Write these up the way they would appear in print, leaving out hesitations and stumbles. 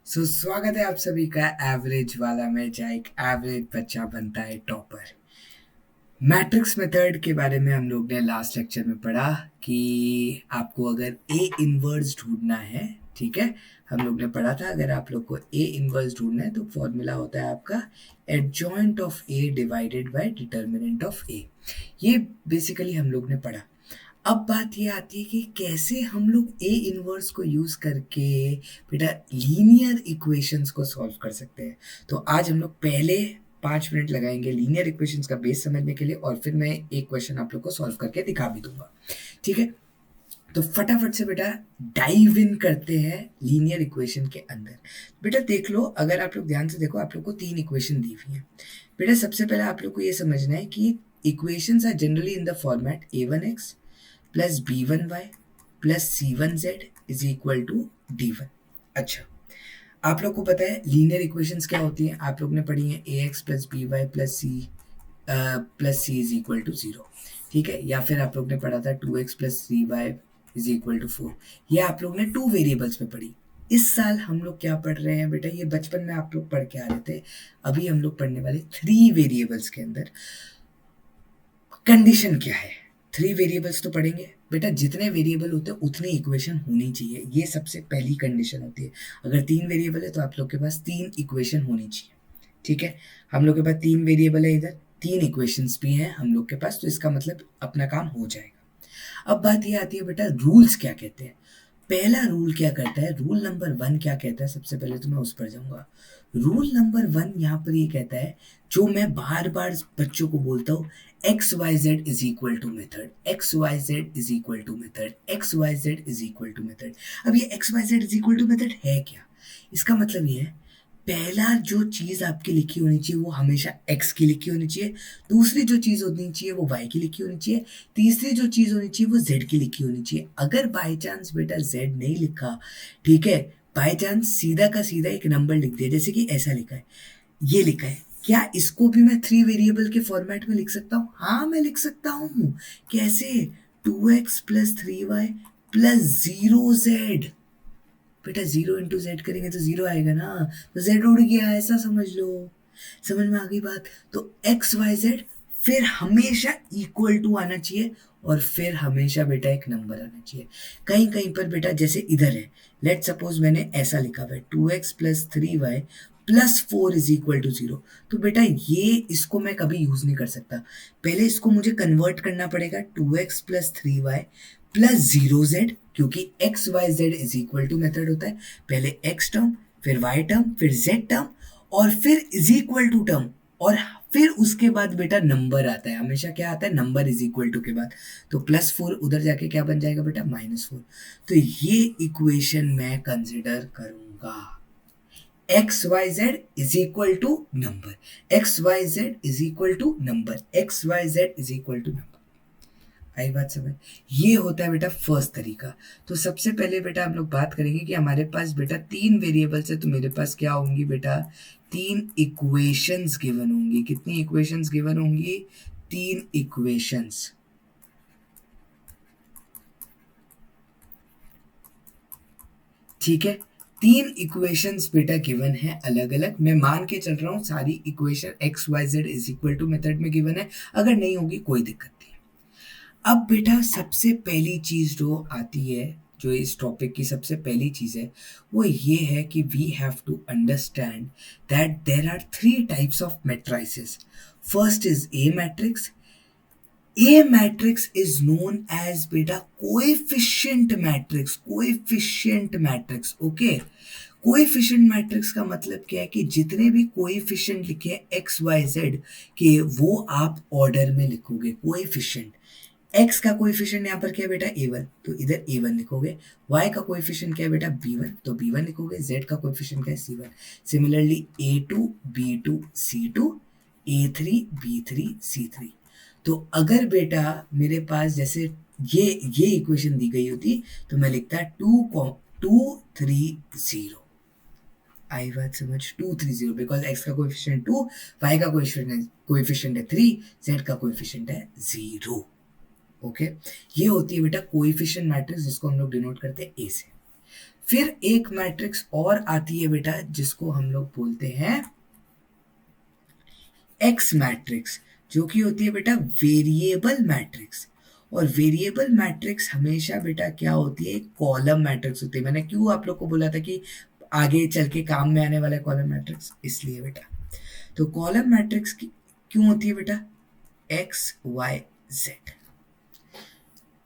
स्वागत है आप सभी का एवरेज वाला में, जहाँ एक एवरेज बच्चा बनता है टॉपर। मैट्रिक्स मेथड के बारे में हम लोग ने लास्ट लेक्चर में पढ़ा कि आपको अगर ए इनवर्स ढूंढना है, ठीक है। हम लोग ने पढ़ा था अगर आप लोग को ए इनवर्स ढूंढना है तो फॉर्मूला होता है आपका adjoint of A divided by determinant of A. ये बेसिकली हम लोग ने पढ़ा। अब बात ये आती है कि कैसे हम लोग ए इनवर्स को यूज करके बेटा लीनियर इक्वेशंस को सॉल्व कर सकते हैं। तो आज हम लोग पहले 5 मिनट लगाएंगे लीनियर इक्वेशंस का बेस समझने के लिए, और फिर मैं एक क्वेश्चन आप लोग को सॉल्व करके दिखा भी दूंगा, ठीक है। तो फटाफट से बेटा डाइव इन करते हैं लीनियर इक्वेशन के अंदर। बेटा देख लो, अगर आप लोग ध्यान से देखो, आप लोग को 3 इक्वेशन दी हुई है। बेटा सबसे पहले आप लोग को ये समझना है कि equations are generally in the format a1x plus b1y plus c1z is equal to d1। अच्छा, आप लोग को पता है लीनियर इक्वेशंस क्या होती हैं, आप लोग ने पढ़ी है ax plus B Y plus C is equal to 0, ठीक है। या फिर आप लोग ने पढ़ा था 2x plus 3y is equal to 4। ये आप लोग ने 2 वेरिएबल्स में पढ़ी। इस साल हम लोग क्या पढ़ रहे हैं बेटा, ये बचपन में आप लोग पढ़ के आ रहे थे, अभी हम लोग पढ़ने वाले 3 वेरिएबल्स के अंदर कंडीशन क्या है। 3 वेरिएबल्स तो पढ़ेंगे बेटा, जितने वेरिएबल होते हैं उतनी इक्वेशन होनी चाहिए, ये सबसे पहली कंडीशन होती है। अगर 3 वेरिएबल है तो आप लोग के पास 3 इक्वेशन होनी चाहिए, ठीक है। हम लोग के पास 3 वेरिएबल है, इधर 3 इक्वेशंस भी हैं हम लोग के पास, तो इसका मतलब अपना काम हो जाएगा। अब बात ये आती है बेटा रूल्स क्या कहते हैं। पहला रूल क्या करता है, रूल नंबर 1 क्या कहता है, सबसे पहले तो मैं उस पर जाऊंगा। रूल नंबर 1 यहाँ पर ये कहता है, जो मैं बार बार बच्चों को बोलता हूँ, x y z is equal to method, x y z is equal to method, x y z is equal to method. अब ये x y z is equal to method है क्या? इसका मतलब ये है, पहला जो चीज आपकी लिखी होनी चाहिए वो हमेशा x की लिखी होनी चाहिए, दूसरी जो चीज होनी चाहिए वो y की लिखी होनी चाहिए, तीसरी जो चीज होनी चाहिए वो z की लिखी होनी चाहिए। अगर बाय चांस बेटा z नहीं लिखा, ठीक है, बाय चांस सीधा का सीधा एक नंबर लिख दिया, जैसे कि ऐसा लिखा है, ये लिखा है, क्या इसको भी मैं 3 वेरिएबल के फॉर्मेट में लिख सकता हूँ? हाँ मैं लिख सकता हूँ। कैसे? 2x plus 3y plus 0z। बेटा 0 इंटू जेड करेंगे तो 0 आएगा ना, तो जेड उड़ गया, ऐसा समझ लो। समझ में आ गई बात? तो एक्स वाई जेड फिर हमेशा इक्वल टू आना चाहिए, और फिर हमेशा बेटा एक नंबर आना चाहिए। कहीं कहीं पर बेटा जैसे इधर है, लेट सपोज मैंने ऐसा लिखा हुआ है 2x plus 3y plus 4 is equal to 0, तो बेटा ये इसको मैं कभी यूज नहीं कर सकता। पहले इसको मुझे कन्वर्ट करना पड़ेगा 2x plus 3y plus 0z, क्योंकि x y z is equal to method होता है, पहले x टर्म फिर y टर्म फिर z टर्म और फिर इज इक्वल टू टर्म, और फिर उसके बाद बेटा नंबर आता है। हमेशा क्या आता है? नंबर इज इक्वल टू के बाद। तो +4 उधर जाके क्या बन जाएगा बेटा? -4। तो ये इक्वेशन मैं कंसिडर करूंगा, x y z is equal to number, x y z is equal to number, x y z is equal to number. आई बात समझ? ये होता है बेटा फर्स्ट तरीका। तो सबसे पहले बेटा हम लोग बात करेंगे कि हमारे पास बेटा 3 वेरिएबल्स है, तो मेरे पास क्या होंगी बेटा? 3 इक्वेशंस गिवन होंगी। कितनी इक्वेशंस गिवन होंगी? 3 इक्वेशंस, ठीक है। 3 इक्वेशंस बेटा गिवन है अलग अलग। मैं मान के चल रहा हूँ सारी equation x y z is equal to method में गिवन है, अगर नहीं होगी कोई दिक्कत नहीं। अब बेटा सबसे पहली चीज जो आती है, जो इस टॉपिक की सबसे पहली चीज है, वो ये है कि we have to understand that there are 3 types of matrices. First is A matrix. A matrix is known as बेटा coefficient matrix, coefficient matrix, okay. Coefficient matrix का मतलब क्या है कि जितने भी कोएफिशिएंट लिखे हैं एक्स वाई जेड के, वो आप ऑर्डर में लिखोगे कोएफिशिएंट। x का कोएफिशिएंट यहाँ पर क्या है बेटा? a1, तो इधर a1 लिखोगे। y का कोएफिशिएंट क्या है बेटा? b1, तो b1 लिखोगे। z का कोएफिशिएंट क्या है? c1। Similarly a2 b2 c2, a3 b3 c3। तो अगर बेटा मेरे पास जैसे ये इक्वेशन दी गई होती, तो मैं लिखता 2 2 3 0। आई बात समझ? 2 3 0, बिकॉज x का कोएफिशिएंट 2, y का कोएफिशिएंट है 3, z का कोएफिशिएंट है 0, ओके। ये होती है बेटा कोएफिशिएंट मैट्रिक्स, जिसको हम लोग डिनोट करते हैं ए से। फिर एक मैट्रिक्स और आती है बेटा जिसको हम लोग बोलते हैं एक्स मैट्रिक्स, जो कि होती है बेटा वेरिएबल मैट्रिक्स। और वेरिएबल मैट्रिक्स हमेशा बेटा क्या होती है, कॉलम मैट्रिक्स होती है। मैंने क्यों आप लोग को बोला था कि आगे चल के काम में आने वाला कॉलम मैट्रिक्स, इसलिए बेटा। तो कॉलम मैट्रिक्स क्यों होती है बेटा, x y z.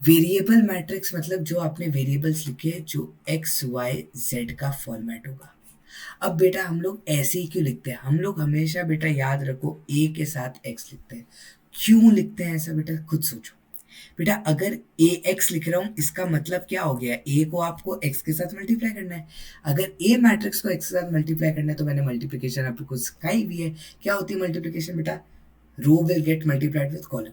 Variable matrix मतलब जो आपने वेरिएबल्स लिखे जो एक्स वाई जेड का फॉर्मेट होगा। अब बेटा हम लोग ऐसे ही क्यों लिखते हैं, हम लोग हमेशा बेटा याद रखो ए के साथ एक्स लिखते हैं। क्यों लिखते हैं ऐसा बेटा, खुद सोचो। बेटा अगर ए एक्स लिख रहा हूं इसका मतलब क्या हो गया, ए को आपको एक्स के साथ मल्टीप्लाई करना है। अगर ए मैट्रिक्स को एक्स के साथ मल्टीप्लाई करना है तो मैंने मल्टीप्लिकेशन आपको सिखाई भी है। क्या होती है मल्टीप्लिकेशन बेटा, row will get multiplied with column.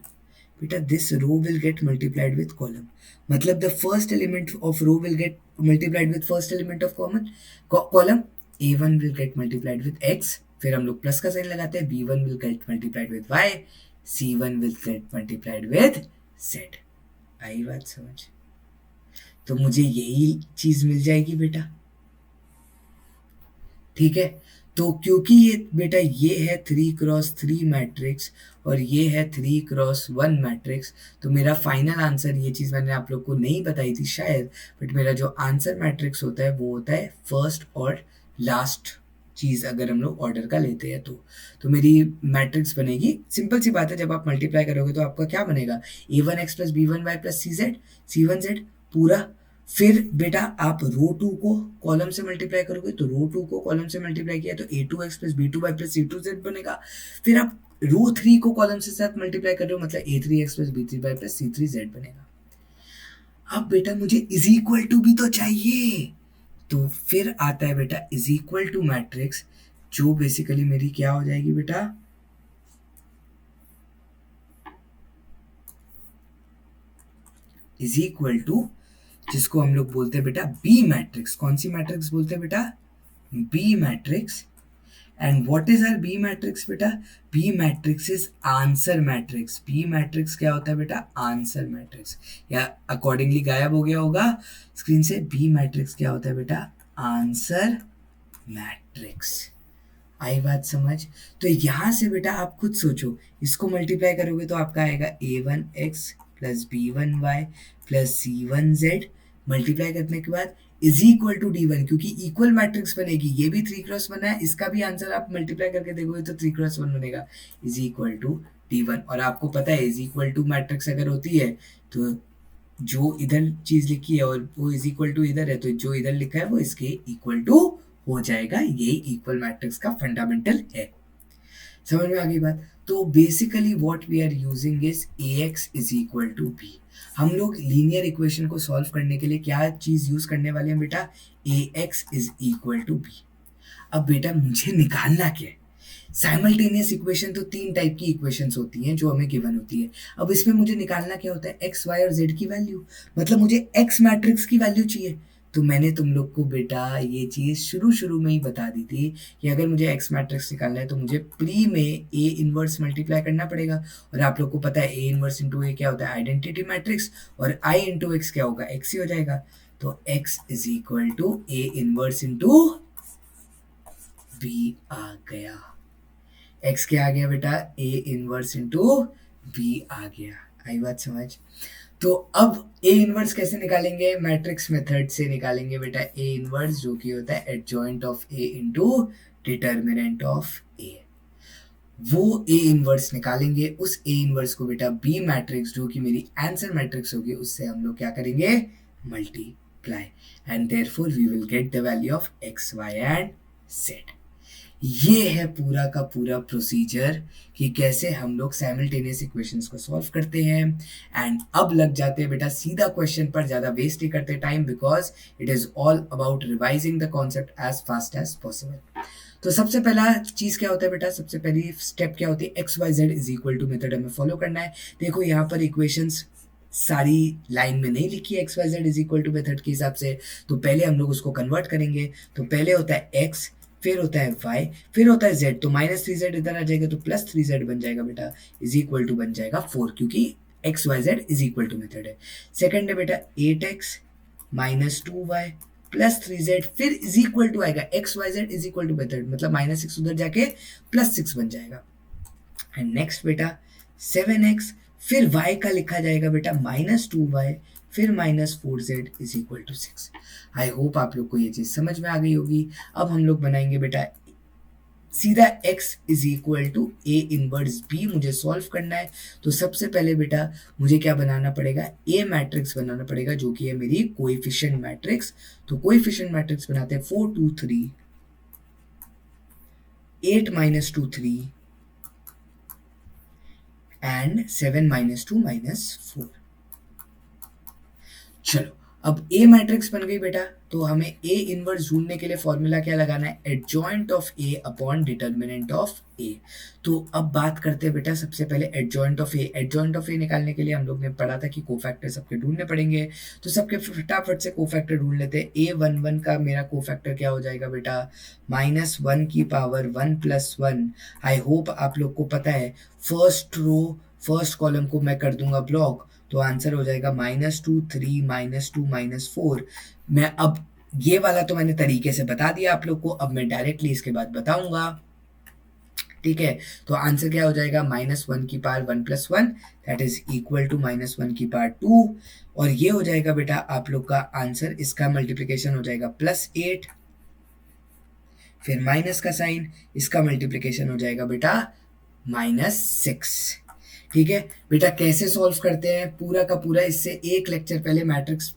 बेटा this row will get multiplied with column, मतलब the first element of row will get multiplied with first element of common column. a1 will get multiplied with x, फिर हम लोग plus का sign लगाते हैं, b1 will get multiplied with y, c1 will get multiplied with z। आई बात समझ, तो मुझे यही चीज मिल जाएगी बेटा, ठीक है। तो क्योंकि ये बेटा ये है 3x3 मैट्रिक्स और ये है 3x1 मैट्रिक्स, तो मेरा फाइनल आंसर, ये चीज़ मैंने आप लोग को नहीं बताई थी शायद, बट मेरा जो आंसर मैट्रिक्स होता है वो होता है फर्स्ट और लास्ट चीज़, अगर हम लोग ऑर्डर का लेते हैं तो मेरी मैट्रिक्स बनेगी, सिंपल सी बात है, जब आप मल्टीप्लाई करोगे तो आपका क्या बनेगा, a1x plus b1y plus c1z पूरा। फिर बेटा आप रो टू को कॉलम से मल्टीप्लाई करोगे तो रो टू को कॉलम से मल्टीप्लाई किया तो a2x plus b2y plus c2z बनेगा। फिर आप रो थ्री को कॉलम से साथ मल्टीप्लाई कर रहे हो मतलब a3x plus b3y plus c3z बनेगा। अब बेटा मुझे इज इक्वल टू भी तो चाहिए, तो फिर आता है बेटा इज इक्वल टू मैट्रिक्स, जो बेसिकली मेरी क्या हो जाएगी बेटा, इज इक्वल टू, जिसको हम लोग बोलते हैं बेटा बी मैट्रिक्स। कौन सी मैट्रिक्स बोलते हैं बेटा, B matrix. And what is are B matrix बेटा, B matrix is answer matrix. B matrix क्या होता है बेटा, आंसर मैट्रिक्स, या अकॉर्डिंगली गायब हो गया होगा स्क्रीन से, बी मैट्रिक्स क्या होता है बेटा, आंसर मैट्रिक्स। आई बात समझ। तो यहां से बेटा आप खुद सोचो, इसको मल्टीप्लाई करोगे तो आपका आएगा a1x plus b1y plus c1z, multiply करने के बाद इज इक्वल टू d1, क्योंकि इक्वल मैट्रिक्स बनेगी, ये भी 3x1 है, इसका भी आंसर आप मल्टीप्लाई करके देखोगे तो 3x1 बनेगा, इज इक्वल टू d1। और आपको पता है इज इक्वल टू मैट्रिक्स अगर होती है तो जो इधर चीज लिखी है और वो इज इक्वल टू इधर है, तो जो इधर लिखा है वो इसके इक्वल टू हो जाएगा। यही इक्वल मैट्रिक्स का फंडामेंटल है, समझ में आ गई बात। तो basically what we are using is ax is equal to b। हम लोग लीनियर इक्वेशन को सॉल्व करने के लिए क्या चीज यूज करने वाले हैं बेटा, ax is equal to b। अब बेटा मुझे निकालना क्या है, साइमल्टेनियस इक्वेशन तो तीन टाइप की इक्वेशंस होती हैं जो हमें गिवन होती है। अब इसमें मुझे निकालना क्या होता है, एक्स वाई और जेड की वैल्यू, मतलब मुझे एक्स मैट्रिक्स की वैल्यू चाहिए। तो मैंने तुम लोग को बेटा ये चीज़ शुरू शुरू में ही बता दी थी कि अगर मुझे एक्स मैट्रिक्स निकालना है तो मुझे प्री में ए इनवर्स मल्टीप्लाई करना पड़ेगा, और आप लोग को पता है ए इनवर्स इंटू ए क्या होता है, आइडेंटिटी मैट्रिक्स, और आई इंटू एक्स क्या होगा, एक्स ही हो जाएगा। तो x is equal to A inverse into B आ गया। एक्स क्या आ गया बेटा, ए इनवर्स इंटू बी आ गया। आई बात समझ। तो अब ए इनवर्स कैसे निकालेंगे, मैट्रिक्स मेथड से निकालेंगे बेटा ए इनवर्स, जो कि होता है adjoint of A into determinant of A. वो ए इनवर्स निकालेंगे, उस ए इनवर्स को बेटा बी मैट्रिक्स जो कि मेरी आंसर मैट्रिक्स होगी उससे हम लोग क्या करेंगे, multiply, and therefore we will get the value of x y and z. ये है पूरा का पूरा प्रोसीजर कि कैसे हम लोग साइमल्टेनियस इक्वेशंस को सॉल्व करते हैं। एंड अब लग जाते हैं बेटा सीधा क्वेश्चन पर, ज़्यादा वेस्ट नहीं करते time, because it is all about revising the concept as fast as possible. तो सबसे पहला चीज़ क्या होता है बेटा, सबसे पहली स्टेप क्या होती है, x y z is equal to method हमें फॉलो करना है। देखो यहाँ पर इक्वेशंस सारी लाइन में नहीं लिखी है x y z is equal to method के हिसाब से, तो पहले हम लोग उसको कन्वर्ट करेंगे। तो पहले होता है एक्स, फिर होता है y, फिर होता है z, तो -3z इधर आ जाएगा तो +3z बन जाएगा बेटा, इज इक्वल टू बन जाएगा 4, क्योंकि x y z is equal to method है। सेकंड है बेटा 8x -2y प्लस 3z फिर इज इक्वल टू आएगा x y z is equal to method, मतलब माइनस सिक्स उधर जाके प्लस सिक्स बन जाएगा। एंड नेक्स्ट बेटा 7x, फिर y का लिखा जाएगा बेटा माइनस 2y, फिर minus 4z is equal to 6। I hope आप लोग को ये चीज समझ में आ गई होगी। अब हम लोग बनाएंगे बेटा सीधा x is equal to A inverse b मुझे सॉल्व करना है। तो सबसे पहले बेटा मुझे क्या बनाना पड़ेगा, ए मैट्रिक्स बनाना पड़ेगा जो कि है मेरी कोएफिशिएंट मैट्रिक्स। तो कोएफिशिएंट मैट्रिक्स बनाते हैं 4 2 3, 8 minus 2 3 एंड 7 minus 2 minus 4। चलो अब ए मैट्रिक्स बन गई बेटा, तो हमें ए इनवर्स ढूंढने के लिए फॉर्मूला क्या लगाना है, adjoint of A upon determinant of A. तो अब बात करते हैं बेटा सबसे पहले adjoint of A. Adjoint of A निकालने के लिए हम लोग ने पढ़ा था कि कोफैक्टर सबके ढूंढने पड़ेंगे, तो सबके फटाफट से कोफैक्टर ढूंढ लेते हैं। ए वन वन का मेरा कोफैक्टर क्या हो जाएगा बेटा, माइनस वन की पावर वन प्लस वन। आई होप आप लोग को पता है, फर्स्ट रो फर्स्ट कॉलम को मैं कर दूंगा ब्लॉक, तो आंसर हो जाएगा minus two three minus two minus four. मैं अब ये वाला तो मैंने तरीके से बता दिया आप लोग को, अब मैं डायरेक्टली इसके बाद बताऊंगा, ठीक है। तो आंसर क्या हो जाएगा, माइनस वन की power one plus one that is equal to minus one की पावर टू, और ये हो जाएगा बेटा आप लोग का आंसर, इसका मल्टीप्लीकेशन हो जाएगा प्लस एट, फिर माइनस का साइन, इसका मल्टीप्लीकेशन हो जाएगा बेटा माइनस सिक्स। ठीक है बेटा, कैसे सॉल्व करते हैं पूरा का पूरा, इससे एक लेक्चर पहले मैट्रिक्स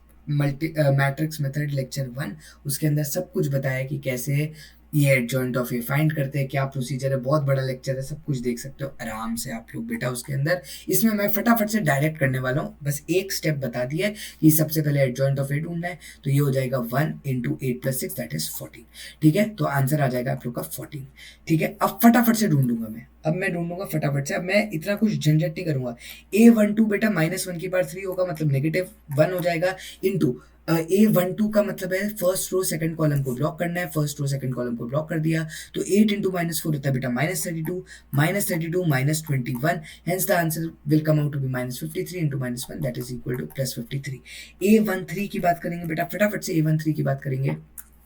मेथड लेक्चर 1 उसके अंदर सब कुछ बताया कि कैसे ये एडजॉइंट ऑफ ए फाइंड करते हैं, क्या प्रोसीजर है, बहुत बड़ा लेक्चर है, सब कुछ देख सकते हो आराम से आप लोग बेटा उसके अंदर। इसमें मैं फटाफट से डायरेक्ट करने वाला हूँ, बस एक स्टेप बता दिया है कि सबसे पहले एडजॉइंट ऑफ ए ढूंढना है। तो ये हो जाएगा 1 into eight plus six that is 14। ठीक है, तो आंसर आ जाएगा आप लोग का 14। ठीक है, अब फटाफट से ढूंढूंगा मैं, अब मैं ढूंढूंगा फटाफट से, अब मैं इतना कुछ झंझट नहीं करूंगा। ए वन टू बेटा माइनस वन की पावर थ्री होगा, मतलब नेगेटिव वन हो जाएगा, इंटू ए वन टू का मतलब है फर्स्ट रो सेकंड कॉलम को ब्लॉक करना है, फर्स्ट रो सेकंड कॉलम को ब्लॉक कर दिया, तो 8 इंटू माइनस फोर होता है बेटा minus 32 minus 21, hence the answer will come out to be minus 53 into minus one that is equal to plus 53। A one three की बात करेंगे बेटा, फटाफट से ए वन थ्री की बात करेंगे,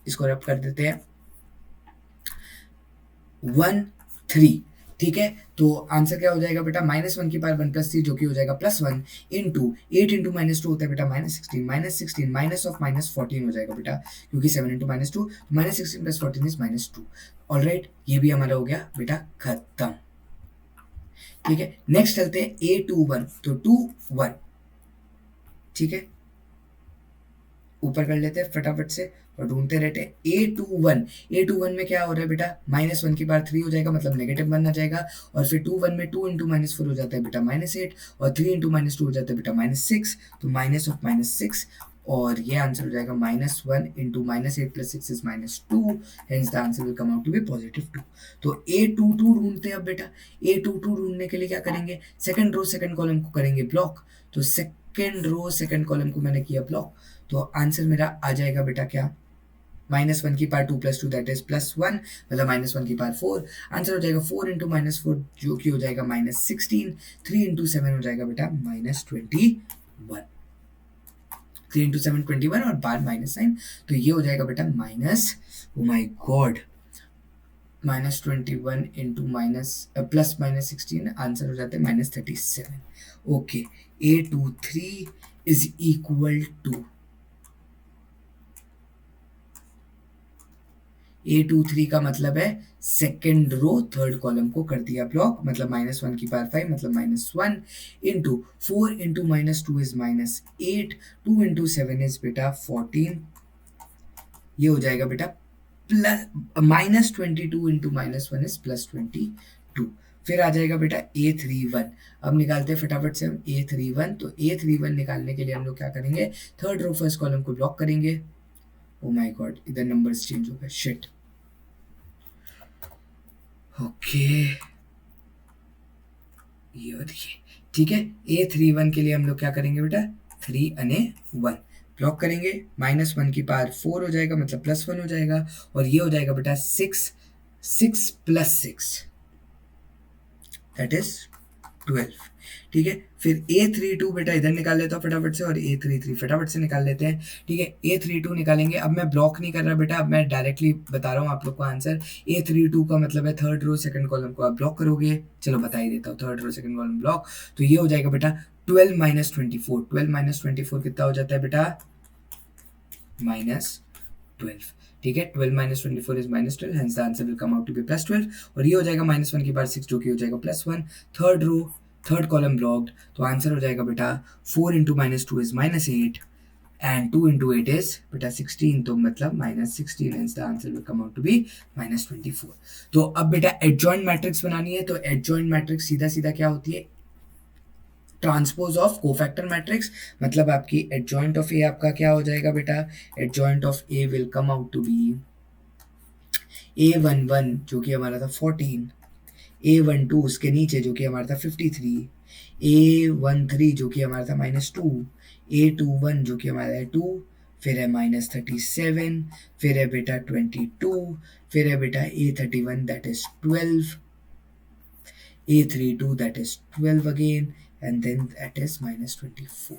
इसको रब कर देते हैं 1 3। ठीक है, तो आंसर क्या हो जाएगा बेटा, माइनस वन की पावर वन प्लस थ्री जो कि हो जाएगा plus one, into eight into minus two होता है बेटा minus sixteen minus of minus 14 हो जाएगा बेटा, क्योंकि 7 into minus two, minus sixteen plus 14 is minus two. Alright, ये भी हमारा हो गया बेटा खत्म। ठीक है, नेक्स्ट चलते हैं A21, तो 2 1। ठीक है, ऊपर कर लेते हैं फटाफट से और ढूंढते रहते हैं A21 में क्या हो रहा है बेटा, माइनस वन की पावर थ्री हो जाएगा, मतलब नेगेटिव वन आ जाएगा, और फिर 2 1 में 2 इंटू माइनस फोर हो जाता है बेटा माइनस एट, और 3 इंटू माइनस टू हो जाता है बेटा माइनस सिक्स, तो माइनस ऑफ माइनस सिक्स, और ये आंसर हो जाएगा minus one into minus eight plus six is minus two, hence the answer will come out to be positive two. तो A22 ढूंढते हैं अब बेटा, A22 ढूंढने के लिए क्या करेंगे, सेकंड रो सेकंड कॉलम को करेंगे ब्लॉक, तो सेकंड रो सेकंड कॉलम को मैंने किया ब्लॉक, तो आंसर मेरा आ जाएगा बेटा क्या, माइनस वन की power two plus two that is plus one, मतलब माइनस वन की पावर फोर, आंसर हो जाएगा 4 इंटू माइनस फोर जो कि हो जाएगा माइनस 16, 3 इंटू सेवन हो जाएगा बेटा माइनस 21, 3 इंटू सेवन 21 और बार माइनस साइन, तो ये हो जाएगा बेटा minus, oh my God, minus 21 into minus plus minus 16, answer हो जाता है minus 37। Okay, A23 is equal to A23 का मतलब है सेकेंड रो थर्ड कॉलम को कर दिया ब्लॉक, मतलब माइनस वन की पावर फाइव, मतलब minus one, into four into minus two is minus eight, two into seven is बेटा 14, ये हो जाएगा बेटा plus minus 22 into minus one is plus 22। फिर आ जाएगा बेटा A31, अब निकालते हैं फटाफट से हम A31, तो A31 निकालने के लिए हम लोग क्या करेंगे, थर्ड रो फर्स्ट कॉलम को ब्लॉक करेंगे, ओ माय गॉड इधर नंबर्स चेंज हो गए, शिट। ओके, ये देखिए, ठीक है, A31 के लिए हम लोग क्या करेंगे बेटा, 3 अने 1 ब्लॉक करेंगे, माइनस वन की पावर 4 हो जाएगा, मतलब प्लस 1 हो जाएगा, और ये हो जाएगा बेटा 6 प्लस 6 दैट इज 12। ठीक है, फिर A32 बेटा इधर निकाल लेता हूँ फटाफट से, और A33 फटाफट से निकाल लेते हैं। ठीक है, A32 निकालेंगे। अब मैं ब्लॉक नहीं कर रहा बेटा, अब मैं डायरेक्टली बता रहा हूँ आप लोग को आंसर। A32 का मतलब है थर्ड रो सेकंड कॉलम को आप ब्लॉक करोगे। चलो बता ही देता हूँ, third row second column block. तो ये हो जाएगा बेटा 12 माइनस 24। 12 माइनस 24 कितना हो जाता है बेटा? -12। ठीक है, 12 minus 24 is -12, hence the answer will come out to be +12। और ये हो जाएगा -1 के बाद 6, जो कि हो जाएगा +1। Third row third column blocked, तो आंसर हो जाएगा बेटा 4 into -2 is -8 and 2 into 8 is बेटा 16, तो मतलब -16, hence the answer will come out to be -24। तो अब बेटा एडजॉइंट मैट्रिक्स बनानी है, तो एडजॉइंट मैट्रिक्स सीधा सीधा क्या होती है? Transpose of cofactor matrix. मतलब आपकी एडजॉइंट ऑफ ए आपका क्या हो जाएगा बेटा? Adjoint of A will come out to be A11 जो कि हमारा था 14, A12 उसके नीचे जो कि हमारा था 53, A13 जो कि हमारा था -2, A21 जो कि हमारा है 2, फिर है -37, फिर है बेटा 22, फिर है बेटा A31 that is 12, A32 that is 12 again, and then that is -24।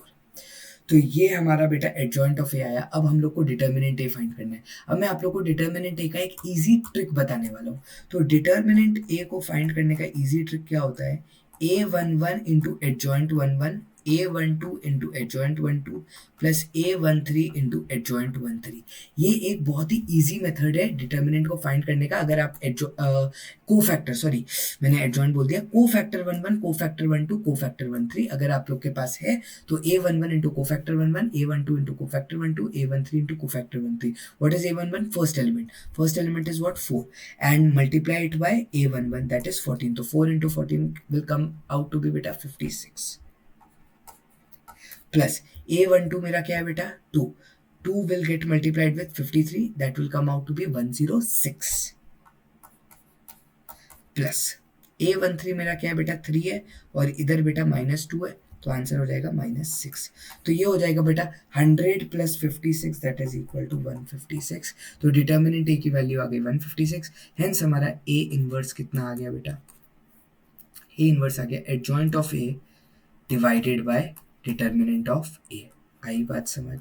तो ये हमारा बेटा एडजॉइंट ऑफ ए आया। अब हम लोग को डिटर्मिनेंट ए फाइंड करना है। अब मैं आप लोग को डिटर्मिनेंट ए का एक इजी ट्रिक बताने वाला हूँ। तो डिटर्मिनेंट ए को फाइंड करने का इजी ट्रिक क्या होता है? A11 into adjoint 11, A12 into adjoint 12 plus A13 into adjoint 13। ये एक बहुत ही इजी मेथड है डिटर्मिनेंट को फाइंड करने का। अगर आप कोफैक्टर, सॉरी मैंने एडजॉइंट बोल दिया, कोफैक्टर 11, कोफैक्टर 12, कोफैक्टर 13 अगर आप लोग के पास है तो A11 into cofactor 11, A12 into cofactor 12, A13 into cofactor 13। What is A11? First element. First element is what? 4 and multiply it by A11 that is 14। तो 4 into 14 will come out to be बेटा 56 plus A12 मेरा क्या है बेटा? 2। 2 will get multiplied with 53 that will come out to be 106 plus A13 मेरा क्या है बेटा? 3 है, और इधर बेटा -2 है, तो आंसर हो जाएगा -6। तो ये हो जाएगा बेटा 100 plus 56 that is equal to 156। तो डिटर्मिनेंट ए की वैल्यू आ गई 156। हेंस हमारा ए इनवर्स कितना आ गया बेटा? ए इनवर्स आ गया adjoint of A divided by determinant of A. आई बात समझ?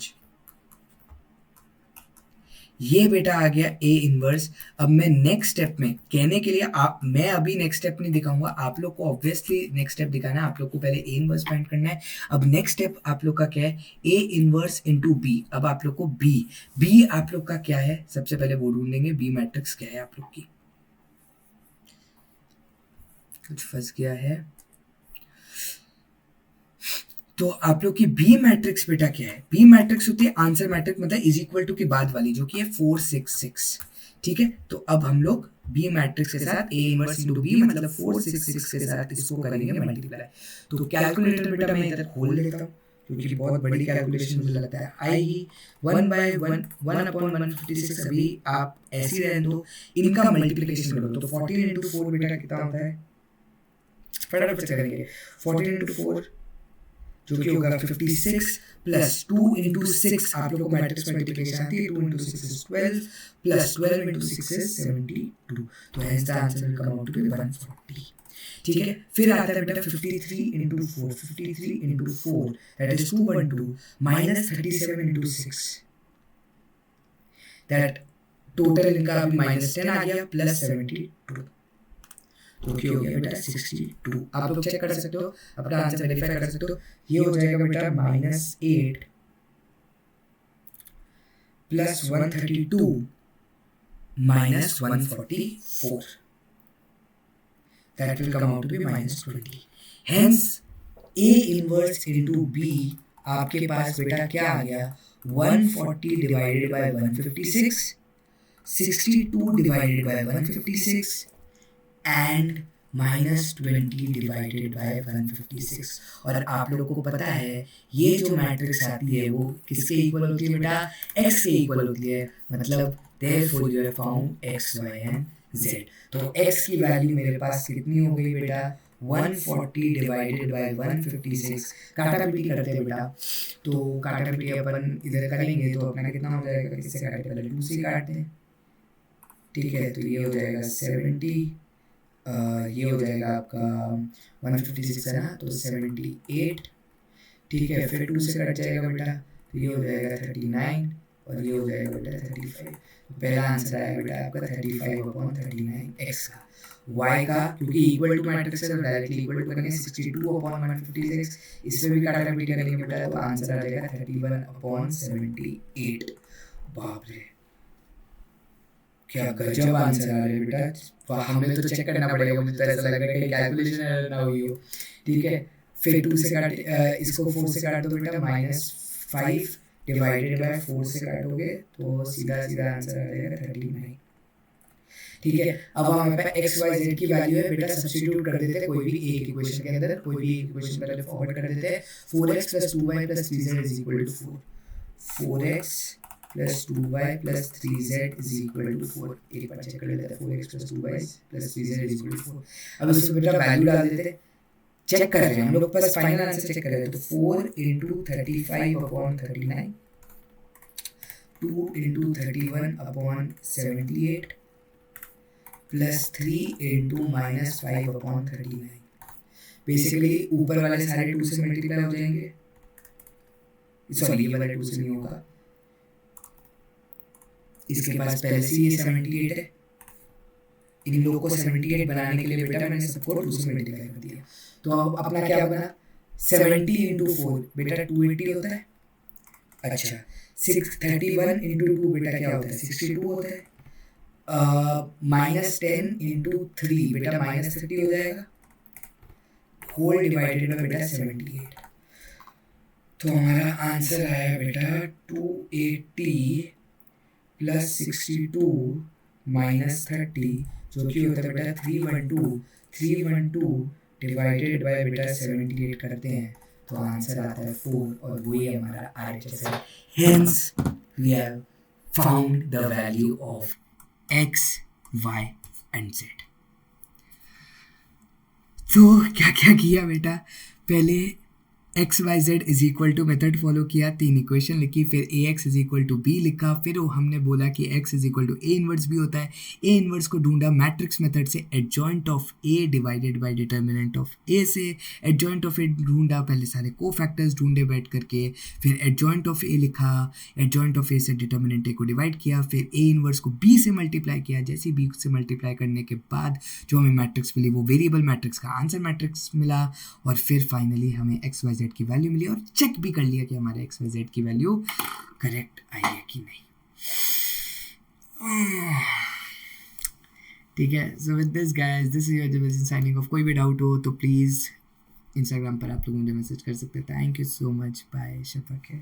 ये बेटा आ गया ए इनवर्स। अब मैं नेक्स्ट स्टेप में कहने के लिए मैं अभी नेक्स्ट स्टेप नहीं दिखाऊंगा, आप लोग को ऑब्वियसली नेक्स्ट स्टेप दिखाना है। आप लोग को पहले ए इनवर्स फाइंड करना है। अब नेक्स्ट स्टेप आप लोग का क्या है? A inverse into B. अब आप लोग को बी आप लोग का क्या है? सबसे पहले वो ढूंढेंगे बी मैट्रिक्स क्या है आप लोग की। कुछ फंस गया है तो आप लोग की बी मैट्रिक्स बेटा क्या है? बी मैट्रिक्स होती है आंसर मैट्रिक्स, मतलब इज इक्वल टू के बाद वाली, जो कि है 4 6 6। ठीक है, तो अब हम लोग बी मैट्रिक्स के साथ ए इनवर्स इनटू बी मतलब 4 6 6 के साथ इसको करेंगे मल्टीप्लाई। तो कैलकुलेटर बेटा मैं इधर खोल लेता हूँ क्योंकि बहुत बड़ी कैलकुलेशन मुझे लगता है आएगी। 1/1/1/156। अभी आप ऐसे ही रहने दो, इनका मल्टीप्लिकेशन करो। तो 14 इंटू 4 बेटा कितना होता है? फटाफट से करेंगे। 14 इंटू 4 जो कि होगा 56 प्लस 2 इंटू 6। आप लोग को मैट्रिक्स मल्टीप्लिकेशन आती है। 2 into 6 is 12 plus 12 into 6 is 72। तो hence the answer will come out to be 140। ठीक है, फिर आता है बेटा 53 into 4। 53 into 4 that is 212 minus 37 into 6 that total इनका अभी -10 आ गया प्लस 72। तो क्या हो गया बेटा 62। आप लोग चेक कर सकते हो, अपना आंसर वेरीफाई कर सकते हो। ये हो जाएगा बेटा -8 plus 132 minus 144 that will come out to be -20। Hence A inverse into B आपके पास बेटा क्या आ गया? 140 divided by 156, 62 divided by 156 and -20 divided by 156। और आप लोगों को पता है ये जो मैट्रिक्स आती है वो किसके इक्वल होती है बेटा? x के इक्वल होती है। मतलब therefore you have found x, y and z। तो x की वैल्यू मेरे पास कितनी हो गई बेटा? 140 डिवाइडेड बाय 156। काटा पीटी करते हैं बेटा, तो काटा पीटी अपन इधर करेंगे तो अपना कितना हो जाएगा? किससे काटे? पहले 2 से काटते हैं। ठीक है, तो ये हो जाएगा 70 ये हो जाएगा आपका 156 है ना, तो 78, ठीक है। फिर 2 से कट जाएगा बेटा, तो ये हो जाएगा 39 और ये हो जाएगा बेटा 35। तो पहला आंसर आया बेटा आपका 35/39 एक्स का। y का क्योंकि इक्वल टू मैट्रिक्स है तो डायरेक्टली इक्वल टू करेंगे, 62/156, इसमें भी काटा काटी करेंगे बेटा, तो आंसर आ जाएगा 31/78। बाप रे, क्या गजब आंसर आ रहा है बेटा, हमें तो चेक करना पड़ेगा, मुझे तो ऐसा लग रहा है कि कैलकुलेशन एरर ना हुई हो, ठीक है। फिर 2 से काट, इसको 4 से काट दो बेटा, -5 डिवाइडेड बाय 4 से काटोगे तो सीधा सीधा आंसर आ जाएगा 39, ठीक है। अब हमें पे एक्स वाई जेड की वैल्यू है बेटा, सब्स्टिट्यूट कर देते हैं कोई भी एक इक्वेशन के अंदर, कोई भी एक इक्वेशन पहले फॉरवर्ड कर देते हैं। 4x + 2y + 3z = 4, 4x + 2y + 3z = 4। एक बार चेक कर लेते हैं, 4x + 2y + 3z = 4। अब इसमें बेटा वैल्यू डाल देते हैं, चेक कर रहे हैं हम लोग, बस फाइनल आंसर चेक कर रहे हैं। तो 4 × 35/39, 2 × 31/78 प्लस 3 × -5/39। बेसिकली ऊपर वाले सारे 2 से मल्टीप्लाई हो जाएंगे, सॉरी ये वाला 2 से नहीं होगा, इसके पास पहले से ये 78 है, इन लोगों को 78 बनाने के लिए बेटा मैंने सबको 2 से मल्टीप्लाई कर दिया। तो अब अपना क्या बना, 70 × 4 बेटा 280 होता है, अच्छा 631 × 2 बेटा क्या होता है, 62 होता है, -10 × 3 बेटा -30 हो जाएगा, होल डिवाइडेड बाय बेटा 78। तो हमारा आंसर आया बेटा 280 + 62 - 30, जो कि होता है बेटा 312, 312 डिवाइडेड बाय बेटा 78 करते हैं तो आंसर आता है 4, और वही हमारा RHS है। Hence we have found the value of x, y and z। तो क्या क्या किया बेटा, पहले x y z is equal to method follow किया, 3 इक्वेशन लिखी, फिर A x is equal to B लिखा, फिर हमने बोला कि x is equal to A inverse भी होता है, ए इनवर्स को ढूंढा मैट्रिक्स मेथड से, adjoint of A divided by determinant of A से, एडजॉइंट ऑफ ए ढूंढा, पहले सारे को फैक्टर्स ढूंढे बैठ करके, फिर एडजॉइंट ऑफ ए लिखा, एडजॉइंट ऑफ ए से डिटर्मिनेंट ए को डिवाइड किया, फिर ए इनवर्स को बी से मल्टीप्लाई किया, जैसे बी से मल्टीप्लाई करने के बाद जो हमें मैट्रिक्स मिली वो वेरिएबल मैट्रिक्स का आंसर मैट्रिक्स मिला, और फिर फाइनली हमें एक्स वाई जेड की वैल्यू मिली, और चेक भी कर लिया कि हमारे एक्स वाई जेड की वैल्यू करेक्ट आई है कि नहीं, ठीक है। So with this guys, this is your division signing off. कोई भी डाउट हो तो प्लीज़ इंस्टाग्राम पर आप लोग मुझे मैसेज कर सकते हैं। Thank you so much, bye, शफा खैर।